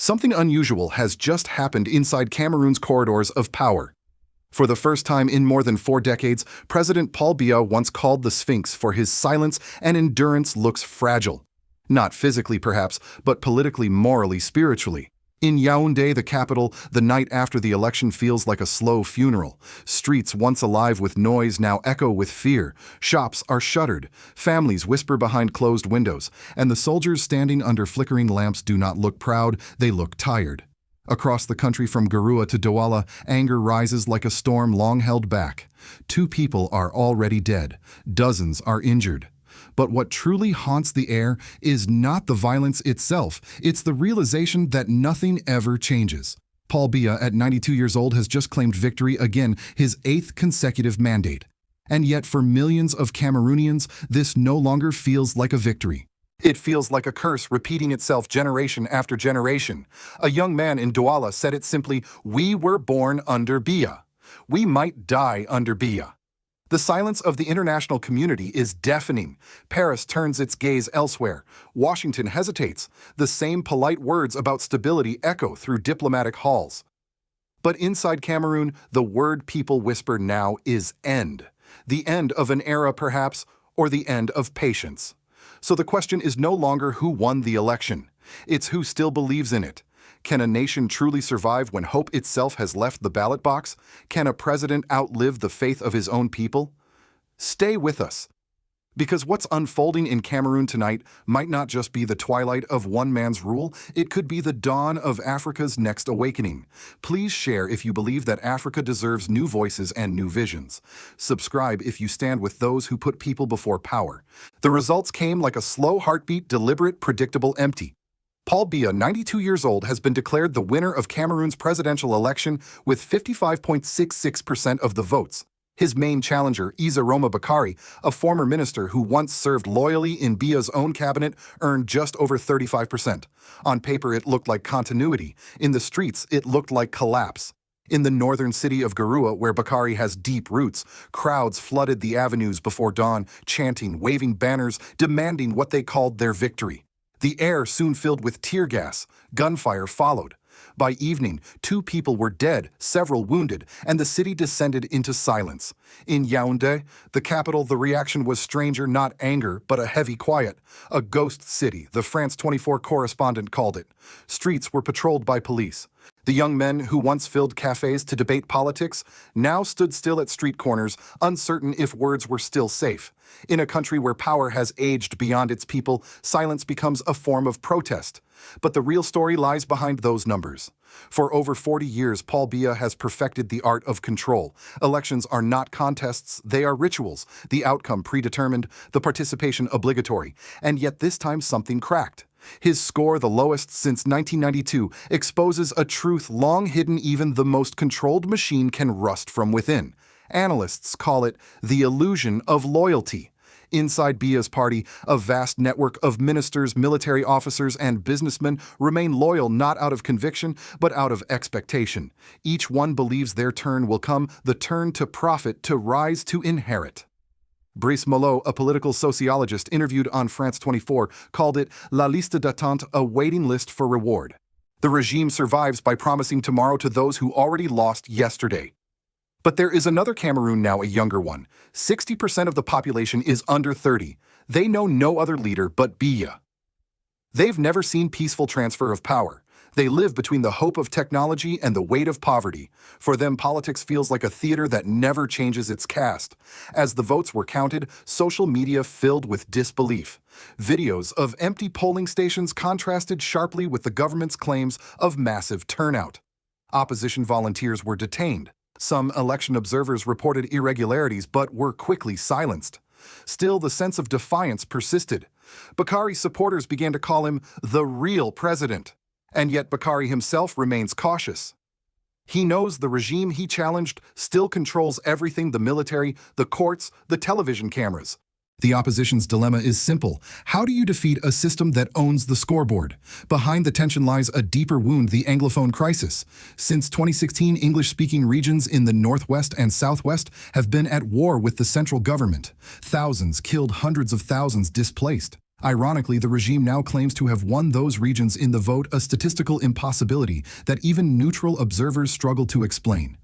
Something unusual has just happened inside Cameroon's corridors of power. For the first time in more than 4 decades, President Paul Biya once called the Sphinx for his silence and endurance looks fragile. Not physically, perhaps, but politically, morally, spiritually. In Yaoundé, the capital, the night after the election feels like a slow funeral. Streets once alive with noise now echo with fear. Shops are shuttered. Families whisper behind closed windows. And the soldiers standing under flickering lamps do not look proud, they look tired. Across the country from Garoua to Douala, anger rises like a storm long held back. 2 people are already dead. Dozens are injured. But what truly haunts the air is not the violence itself, it's the realization that nothing ever changes. Paul Biya, at 92 years old, has just claimed victory again, his 8th consecutive mandate. And yet for millions of Cameroonians, this no longer feels like a victory. It feels like a curse repeating itself generation after generation. A young man in Douala said it simply, "We were born under Biya. We might die under Biya." The silence of the international community is deafening. Paris turns its gaze elsewhere. Washington hesitates. The same polite words about stability echo through diplomatic halls. But inside Cameroon, the word people whisper now is end. The end of an era, perhaps, or the end of patience. So the question is no longer who won the election. It's who still believes in it. Can a nation truly survive when hope itself has left the ballot box? Can a president outlive the faith of his own people? Stay with us. Because what's unfolding in Cameroon tonight might not just be the twilight of one man's rule, it could be the dawn of Africa's next awakening. Please share if you believe that Africa deserves new voices and new visions. Subscribe if you stand with those who put people before power. The results came like a slow heartbeat, deliberate, predictable, empty. Paul Biya, 92 years old, has been declared the winner of Cameroon's presidential election with 55.66% of the votes. His main challenger, Ibrahim, a former minister who once served loyally in Biya's own cabinet, earned just over 35%. On paper, it looked like continuity. In the streets, it looked like collapse. In the northern city of Garoua, where Bakari has deep roots, crowds flooded the avenues before dawn, chanting, waving banners, demanding what they called their victory. The air soon filled with tear gas. Gunfire followed. By evening, 2 people were dead, several wounded, and the city descended into silence. In Yaoundé, the capital, the reaction was stranger, not anger, but a heavy quiet. A ghost city, the France 24 correspondent called it. Streets were patrolled by police. The young men who once filled cafes to debate politics now stood still at street corners, uncertain if words were still safe. In a country where power has aged beyond its people, silence becomes a form of protest. But the real story lies behind those numbers. For over 40 years, Paul Biya has perfected the art of control. Elections are not contests, they are rituals. The outcome predetermined, the participation obligatory. And yet this time something cracked. His score, the lowest since 1992, exposes a truth long hidden. Even the most controlled machine can rust from within. Analysts call it the illusion of loyalty. Inside Biya's party, a vast network of ministers, military officers, and businessmen remain loyal not out of conviction, but out of expectation. Each one believes their turn will come, the turn to profit, to rise, to inherit. Brice Molot, a political sociologist interviewed on France 24, called it La liste d'attente, a waiting list for reward. The regime survives by promising tomorrow to those who already lost yesterday. But there is another Cameroon now, a younger one. 60% of the population is under 30. They know no other leader but Biya. They've never seen peaceful transfer of power. They live between the hope of technology and the weight of poverty. For them, politics feels like a theater that never changes its cast. As the votes were counted, social media filled with disbelief. Videos of empty polling stations contrasted sharply with the government's claims of massive turnout. Opposition volunteers were detained. Some election observers reported irregularities but were quickly silenced. Still, the sense of defiance persisted. Bakari's supporters began to call him the real president. And yet Bakari himself remains cautious. He knows the regime he challenged still controls everything: the military, the courts, the television cameras. The opposition's dilemma is simple. How do you defeat a system that owns the scoreboard? Behind the tension lies a deeper wound: the Anglophone crisis. Since 2016, English-speaking regions in the northwest and southwest have been at war with the central government. Thousands killed, hundreds of thousands displaced. Ironically, the regime now claims to have won those regions in the vote, a statistical impossibility that even neutral observers struggle to explain.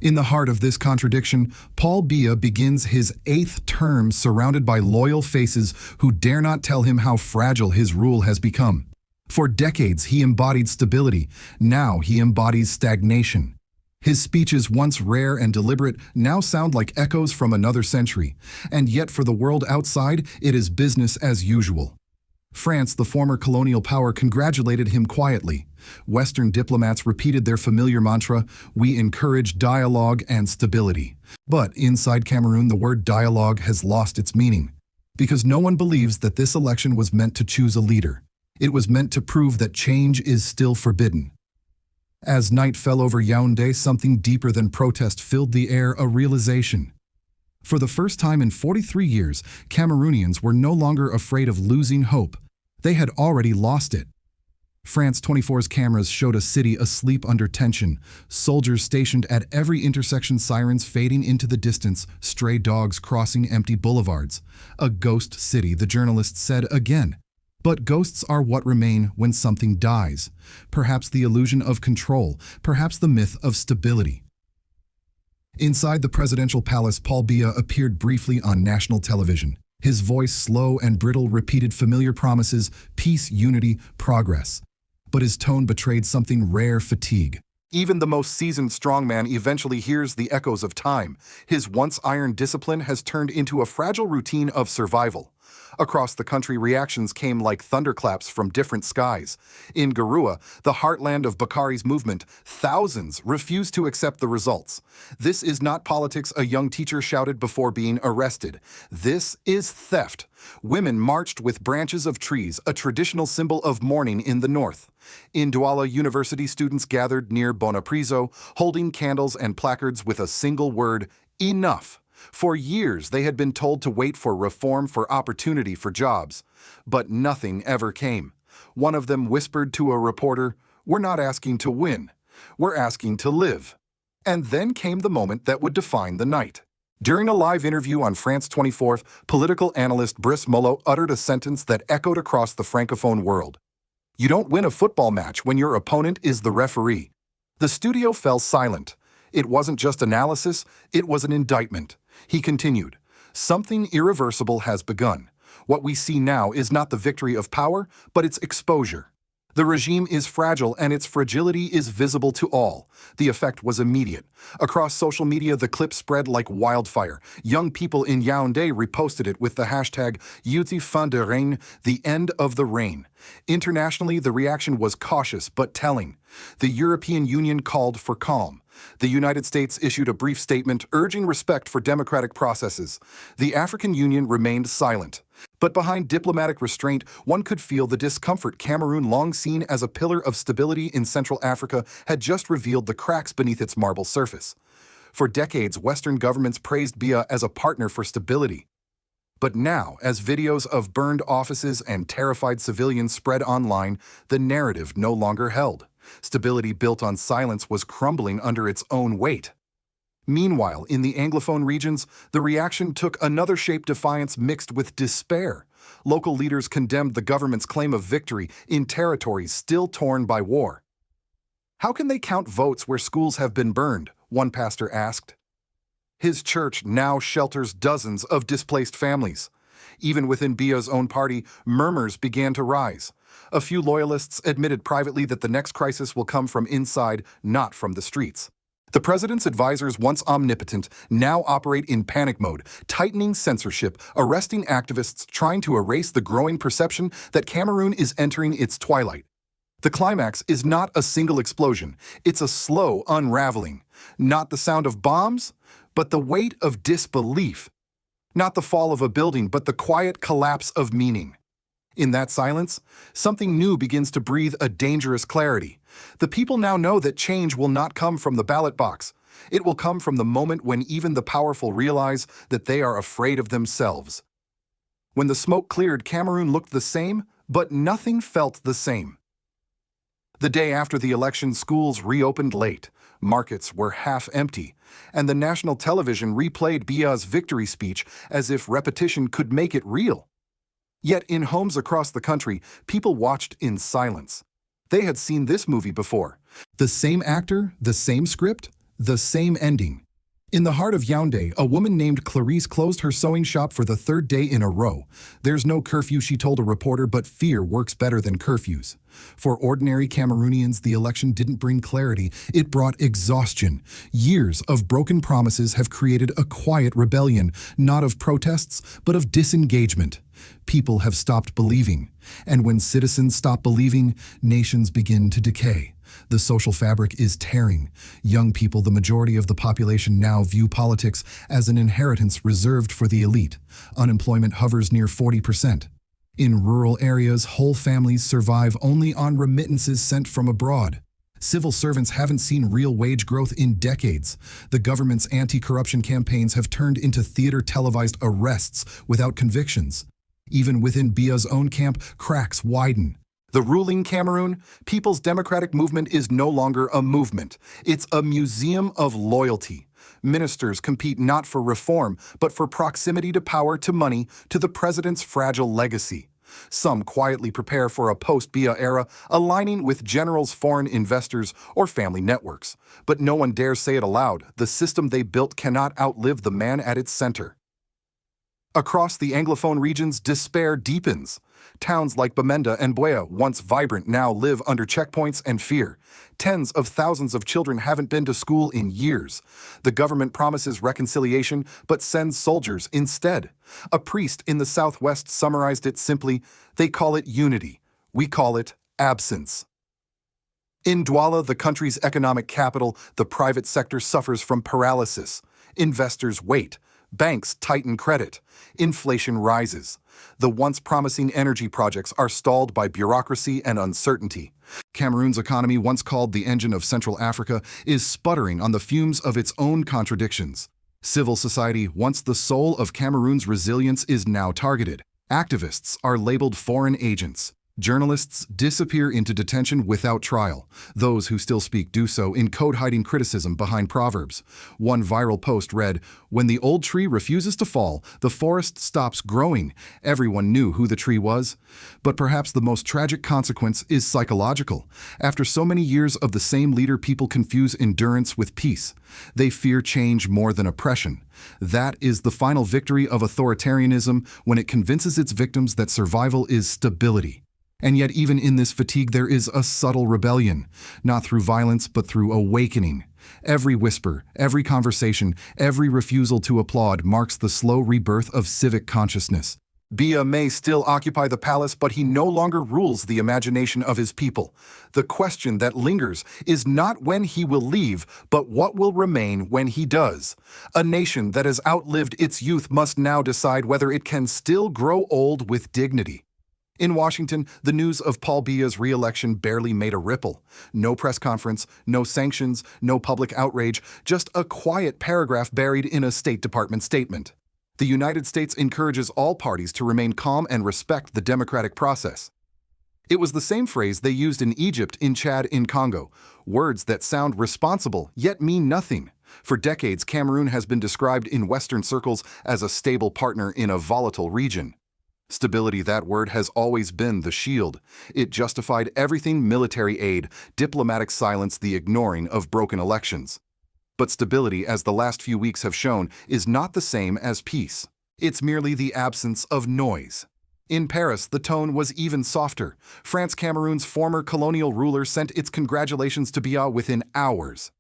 In the heart of this contradiction, Paul Biya begins his 8th term surrounded by loyal faces who dare not tell him how fragile his rule has become. For decades, he embodied stability. Now he embodies stagnation. His speeches, once rare and deliberate, now sound like echoes from another century. And yet for the world outside, it is business as usual. France, the former colonial power, congratulated him quietly. Western diplomats repeated their familiar mantra, "We encourage dialogue and stability." But inside Cameroon, the word dialogue has lost its meaning. Because no one believes that this election was meant to choose a leader. It was meant to prove that change is still forbidden. As night fell over Yaoundé, something deeper than protest filled the air, a realization. For the first time in 43 years, Cameroonians were no longer afraid of losing hope. They had already lost it. France 24's cameras showed a city asleep under tension, soldiers stationed at every intersection, sirens fading into the distance, stray dogs crossing empty boulevards. A ghost city, the journalists said again. But ghosts are what remain when something dies. Perhaps the illusion of control, perhaps the myth of stability. Inside the presidential palace, Paul Biya appeared briefly on national television. His voice, slow and brittle, repeated familiar promises: peace, unity, progress. But his tone betrayed something rare: fatigue. Even the most seasoned strongman eventually hears the echoes of time. His once iron discipline has turned into a fragile routine of survival. Across the country, reactions came like thunderclaps from different skies. In Garoua, the heartland of Bakari's movement, thousands refused to accept the results. "This is not politics," a young teacher shouted before being arrested. "This is theft." Women marched with branches of trees, a traditional symbol of mourning in the north. In Douala University, students gathered near Bonapriso, holding candles and placards with a single word: enough. For years, they had been told to wait for reform, for opportunity, for jobs. But nothing ever came. One of them whispered to a reporter, "We're not asking to win. We're asking to live." And then came the moment that would define the night. During a live interview on France 24, political analyst Brice Mollo uttered a sentence that echoed across the francophone world. "You don't win a football match when your opponent is the referee." The studio fell silent. It wasn't just analysis, it was an indictment. He continued, "Something irreversible has begun. What we see now is not the victory of power, but its exposure. The regime is fragile, and its fragility is visible to all." The effect was immediate. Across social media, the clip spread like wildfire. Young people in Yaoundé reposted it with the hashtag #fin de règne, the end of the reign. Internationally, the reaction was cautious but telling. The European Union called for calm. The United States issued a brief statement urging respect for democratic processes. The African Union remained silent. But behind diplomatic restraint, one could feel the discomfort. Cameroon, long seen as a pillar of stability in Central Africa, had just revealed the cracks beneath its marble surface. For decades, Western governments praised Biya as a partner for stability. But now, as videos of burned offices and terrified civilians spread online, the narrative no longer held. Stability built on silence was crumbling under its own weight. Meanwhile, in the Anglophone regions, the reaction took another shape: defiance mixed with despair. Local leaders condemned the government's claim of victory in territories still torn by war. "How can they count votes where schools have been burned?" one pastor asked. His church now shelters dozens of displaced families. Even within Biya's own party, murmurs began to rise. A few loyalists admitted privately that the next crisis will come from inside, not from the streets. The president's advisors, once omnipotent, now operate in panic mode, tightening censorship, arresting activists, trying to erase the growing perception that Cameroon is entering its twilight. The climax is not a single explosion. It's a slow unraveling. Not the sound of bombs, but the weight of disbelief. Not the fall of a building, but the quiet collapse of meaning. In that silence, something new begins to breathe a dangerous clarity. The people now know that change will not come from the ballot box. It will come from the moment when even the powerful realize that they are afraid of themselves. When the smoke cleared, Cameroon looked the same, but nothing felt the same. The day after the election, schools reopened late, markets were half empty, and the national television replayed Biya's victory speech as if repetition could make it real. Yet in homes across the country, people watched in silence. They had seen this movie before. The same actor, the same script, the same ending. In the heart of Yaoundé, a woman named Clarice closed her sewing shop for the third day in a row. There's no curfew, she told a reporter, but fear works better than curfews. For ordinary Cameroonians, the election didn't bring clarity, it brought exhaustion. Years of broken promises have created a quiet rebellion, not of protests, but of disengagement. People have stopped believing. And when citizens stop believing, nations begin to decay. The social fabric is tearing. Young people, the majority of the population, now view politics as an inheritance reserved for the elite. Unemployment hovers near 40%. In rural areas, whole families survive only on remittances sent from abroad. Civil servants haven't seen real wage growth in decades. The government's anti-corruption campaigns have turned into theater-televised arrests without convictions. Even within Biya's own camp, cracks widen. The ruling Cameroon People's Democratic Movement is no longer a movement. It's a museum of loyalty. Ministers compete not for reform, but for proximity to power, to money, to the president's fragile legacy. Some quietly prepare for a post-Biya era, aligning with generals, foreign investors, or family networks. But no one dares say it aloud. The system they built cannot outlive the man at its center. Across the Anglophone regions, despair deepens. Towns like Bamenda and Buea, once vibrant, now live under checkpoints and fear. Tens of thousands of children haven't been to school in years. The government promises reconciliation, but sends soldiers instead. A priest in the southwest summarized it simply: they call it unity. We call it absence. In Douala, the country's economic capital, the private sector suffers from paralysis. Investors wait. Banks tighten credit. Inflation rises. The once promising energy projects are stalled by bureaucracy and uncertainty. Cameroon's economy, once called the engine of Central Africa, is sputtering on the fumes of its own contradictions. Civil society, once the soul of Cameroon's resilience, is now targeted. Activists are labeled foreign agents. Journalists disappear into detention without trial. Those who still speak do so in code-hiding criticism behind proverbs. One viral post read, "When the old tree refuses to fall, the forest stops growing." Everyone knew who the tree was. But perhaps the most tragic consequence is psychological. After so many years of the same leader, people confuse endurance with peace. They fear change more than oppression. That is the final victory of authoritarianism, when it convinces its victims that survival is stability. And yet even in this fatigue there is a subtle rebellion, not through violence but through awakening. Every whisper, every conversation, every refusal to applaud marks the slow rebirth of civic consciousness. Biya may still occupy the palace, but he no longer rules the imagination of his people. The question that lingers is not when he will leave, but what will remain when he does. A nation that has outlived its youth must now decide whether it can still grow old with dignity. In Washington, the news of Paul Biya's re-election barely made a ripple. No press conference, no sanctions, no public outrage, just a quiet paragraph buried in a State Department statement. The United States encourages all parties to remain calm and respect the democratic process. It was the same phrase they used in Egypt, in Chad, in Congo. Words that sound responsible, yet mean nothing. For decades, Cameroon has been described in Western circles as a stable partner in a volatile region. Stability, that word, has always been the shield. It justified everything: military aid, diplomatic silence, the ignoring of broken elections. But stability, as the last few weeks have shown, is not the same as peace. It's merely the absence of noise. In Paris, the tone was even softer. France, Cameroon's former colonial ruler, sent its congratulations to Biya within hours.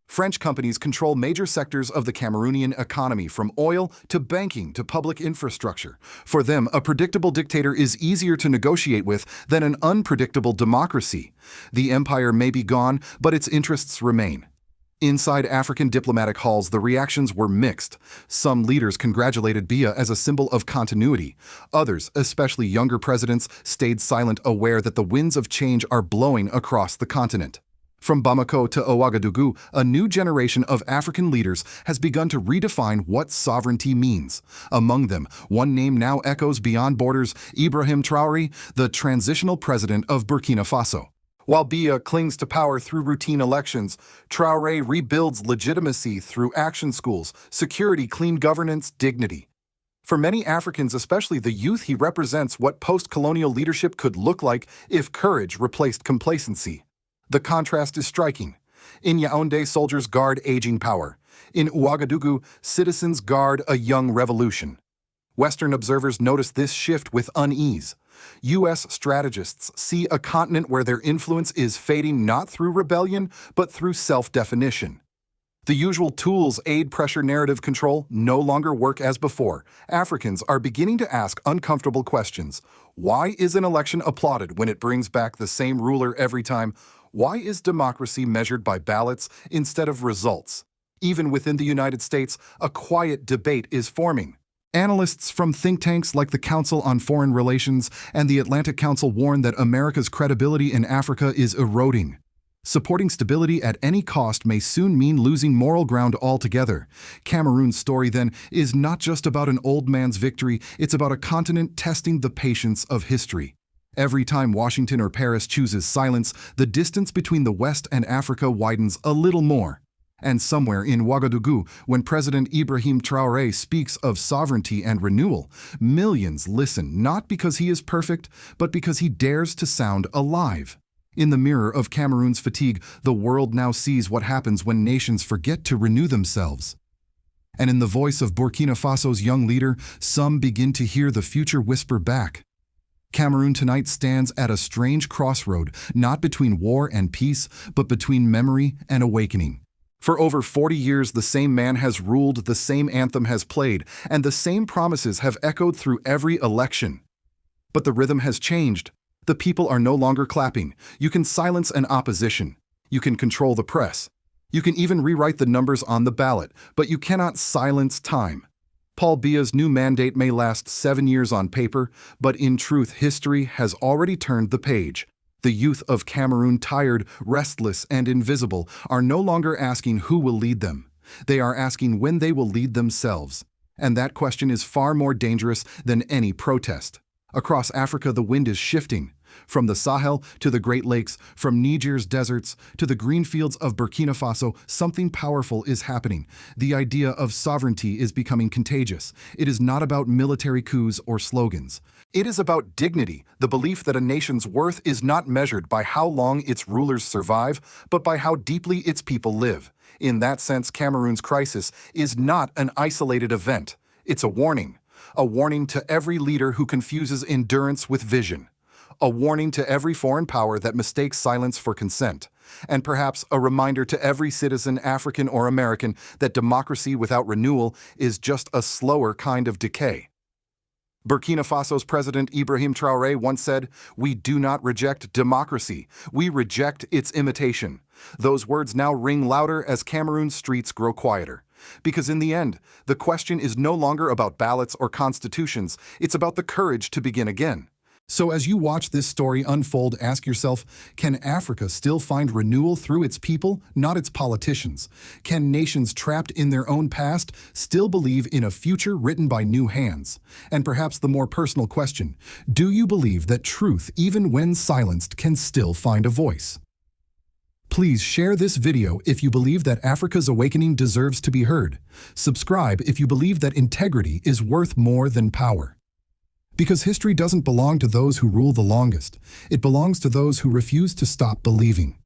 French companies control major sectors of the Cameroonian economy, from oil to banking to public infrastructure. For them, a predictable dictator is easier to negotiate with than an unpredictable democracy. The empire may be gone, but its interests remain. Inside African diplomatic halls, the reactions were mixed. Some leaders congratulated Biya as a symbol of continuity. Others, especially younger presidents, stayed silent, aware that the winds of change are blowing across the continent. From Bamako to Ouagadougou, a new generation of African leaders has begun to redefine what sovereignty means. Among them, one name now echoes beyond borders: Ibrahim Traoré, the transitional president of Burkina Faso. While Biya clings to power through routine elections, Traoré rebuilds legitimacy through action schools, security, clean governance, dignity. For many Africans, especially the youth, he represents what post-colonial leadership could look like if courage replaced complacency. The contrast is striking. In Yaoundé, soldiers guard aging power. In Ouagadougou, citizens guard a young revolution. Western observers notice this shift with unease. U.S. strategists see a continent where their influence is fading not through rebellion, but through self-definition. The usual tools, aid, pressure, narrative control, no longer work as before. Africans are beginning to ask uncomfortable questions. Why is an election applauded when it brings back the same ruler every time? Why is democracy measured by ballots instead of results? Even within the United States, a quiet debate is forming. Analysts from think tanks like the Council on Foreign Relations and the Atlantic Council warn that America's credibility in Africa is eroding. Supporting stability at any cost may soon mean losing moral ground altogether. Cameroon's story, then, is not just about an old man's victory, it's about a continent testing the patience of history. Every time Washington or Paris chooses silence, the distance between the West and Africa widens a little more. And somewhere in Ouagadougou, when President Ibrahim Traoré speaks of sovereignty and renewal, millions listen not because he is perfect, but because he dares to sound alive. In the mirror of Cameroon's fatigue, the world now sees what happens when nations forget to renew themselves. And in the voice of Burkina Faso's young leader, some begin to hear the future whisper back. Cameroon tonight stands at a strange crossroad, not between war and peace, but between memory and awakening. For over 40 years, the same man has ruled, the same anthem has played, and the same promises have echoed through every election. But the rhythm has changed. The people are no longer clapping. You can silence an opposition. You can control the press. You can even rewrite the numbers on the ballot, but you cannot silence time. Paul Biya's new mandate may last 7 years on paper, but in truth, history has already turned the page. The youth of Cameroon, tired, restless, and invisible, are no longer asking who will lead them. They are asking when they will lead themselves. And that question is far more dangerous than any protest. Across Africa, the wind is shifting. From the Sahel to the Great Lakes, from Niger's deserts to the green fields of Burkina Faso, something powerful is happening. The idea of sovereignty is becoming contagious. It is not about military coups or slogans. It is about dignity, the belief that a nation's worth is not measured by how long its rulers survive, but by how deeply its people live. In that sense, Cameroon's crisis is not an isolated event. It's a warning to every leader who confuses endurance with vision. A warning to every foreign power that mistakes silence for consent, and perhaps a reminder to every citizen, African or American, that democracy without renewal is just a slower kind of decay. Burkina Faso's President Ibrahim Traoré once said, "We do not reject democracy, we reject its imitation." Those words now ring louder as Cameroon's streets grow quieter. Because in the end, the question is no longer about ballots or constitutions, it's about the courage to begin again. So as you watch this story unfold, ask yourself, can Africa still find renewal through its people, not its politicians? Can nations trapped in their own past still believe in a future written by new hands? And perhaps the more personal question, do you believe that truth, even when silenced, can still find a voice? Please share this video if you believe that Africa's awakening deserves to be heard. Subscribe if you believe that integrity is worth more than power. Because history doesn't belong to those who rule the longest. It belongs to those who refuse to stop believing.